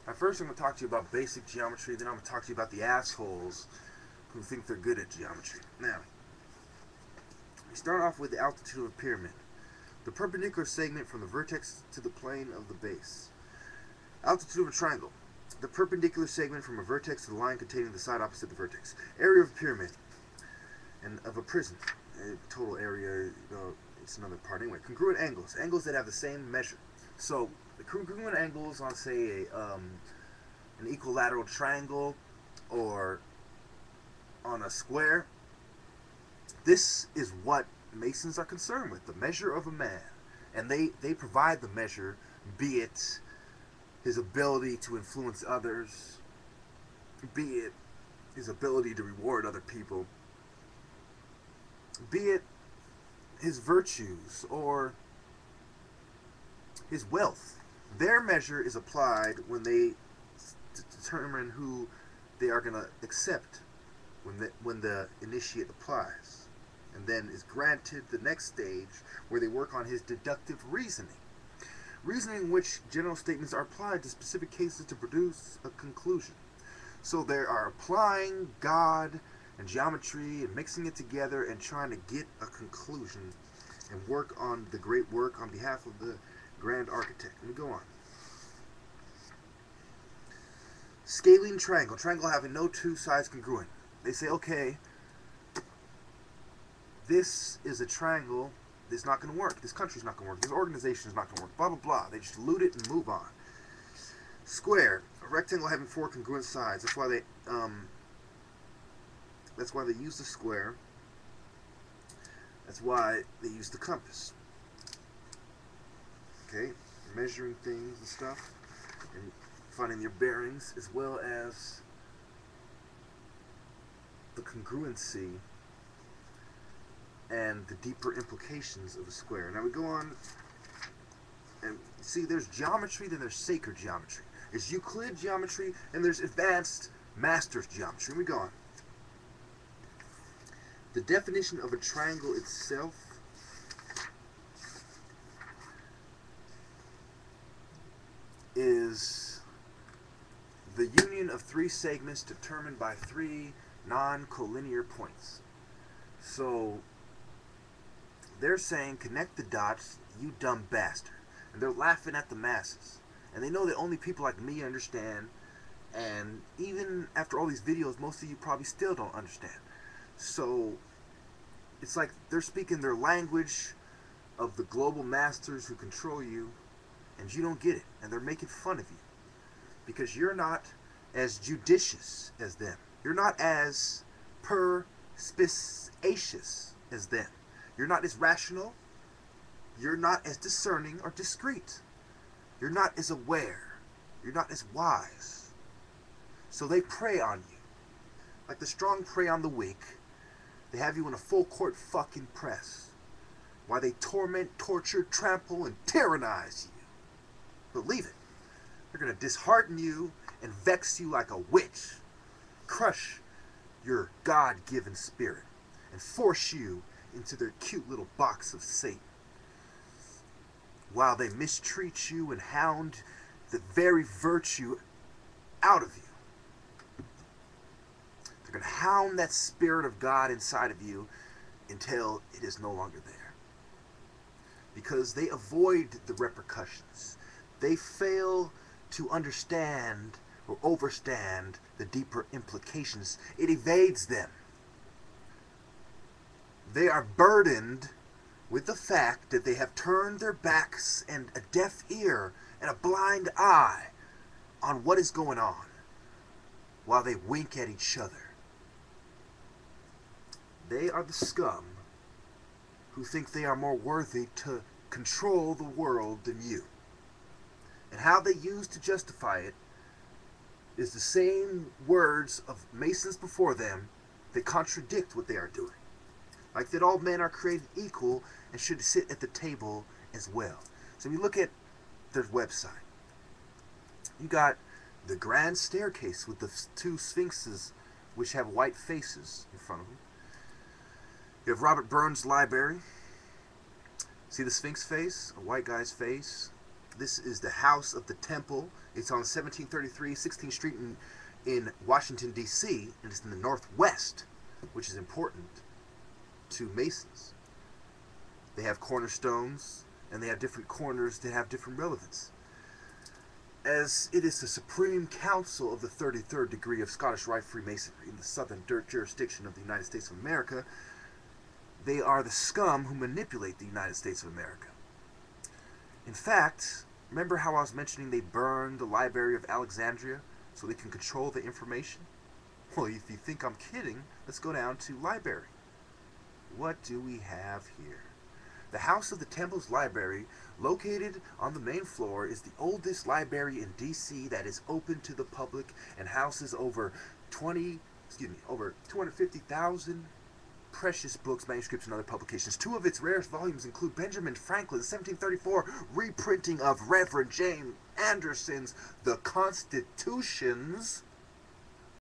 At first, I'm going to talk to you about basic geometry, then I'm going to talk to you about the assholes who think they're good at geometry. Now, we start off with the altitude of a pyramid. The perpendicular segment from the vertex to the plane of the base. Altitude of a triangle. The perpendicular segment from a vertex to the line containing the side opposite the vertex. Area of a pyramid and of a prism. Total area, it's another part. Anyway, congruent angles. Angles that have the same measure. So, the congruent angles on, say, an equilateral triangle or on a square, this is what Masons are concerned with, the measure of a man. And they provide the measure, be it his ability to influence others, be it his ability to reward other people, be it his virtues or his wealth. Their measure is applied when they determine who they are going to accept when the initiate applies, and then is granted the next stage where they work on his deductive reasoning. Reasoning in which general statements are applied to specific cases to produce a conclusion. So they are applying God and geometry and mixing it together and trying to get a conclusion and work on the great work on behalf of the grand architect. Let me go on. Scalene triangle. Triangle having no two sides congruent. They say, okay, this is a triangle. This is not going to work. This country's not going to work. This organization is not going to work. Blah, blah, blah. They just loot it and move on. Square. A rectangle having four congruent sides. That's why they use the square. That's why they use the compass. Okay? Measuring things and stuff. And finding your bearings, as well as the congruency and the deeper implications of a square. Now we go on and see there's geometry, then there's sacred geometry. There's Euclid geometry, and there's advanced master's geometry. And we go on. The definition of a triangle itself is the union of three segments determined by three non-collinear points. So they're saying, connect the dots, you dumb bastard. And they're laughing at the masses. And they know that only people like me understand. And even after all these videos, most of you probably still don't understand. So it's like they're speaking their language of the global masters who control you, and you don't get it. And they're making fun of you because you're not as judicious as them. You're not as perspicacious as them. You're not as rational. You're not as discerning or discreet. You're not as aware. You're not as wise. So they prey on you. Like the strong prey on the weak. They have you in a full court fucking press. While they torment, torture, trample, and tyrannize you. Believe it. They're going to dishearten you and vex you like a witch. Crush your God-given spirit. And force you into their cute little box of Satan, while they mistreat you and hound the very virtue out of you. They're going to hound that spirit of God inside of you until it is no longer there, because they avoid the repercussions. They fail to understand or overstand the deeper implications. It evades them. They are burdened with the fact that they have turned their backs and a deaf ear and a blind eye on what is going on, while they wink at each other. They are the scum who think they are more worthy to control the world than you. And how they use to justify it is the same words of Masons before them that contradict what they are doing. Like that all men are created equal and should sit at the table as well. So we look at their website. You got the grand staircase with the two sphinxes which have white faces in front of them. You have Robert Burns' library. See the sphinx face? A white guy's face. This is the House of the Temple. It's on 1733 16th Street in Washington, D.C., and it's in the Northwest, which is important to Masons. They have cornerstones, and they have different corners that have different relevance. As it is the Supreme Council of the 33rd degree of Scottish Rite Freemasonry in the southern jurisdiction of the United States of America, they are the scum who manipulate the United States of America. In fact, remember how I was mentioning they burned the Library of Alexandria so they can control the information? Well, if you think I'm kidding, let's go down to library. What do we have here? The House of the Temple's library, located on the main floor, is the oldest library in D.C. that is open to the public and houses over 250,000 precious books, manuscripts, and other publications. Two of its rarest volumes include Benjamin Franklin's 1734 reprinting of Reverend James Anderson's The Constitutions,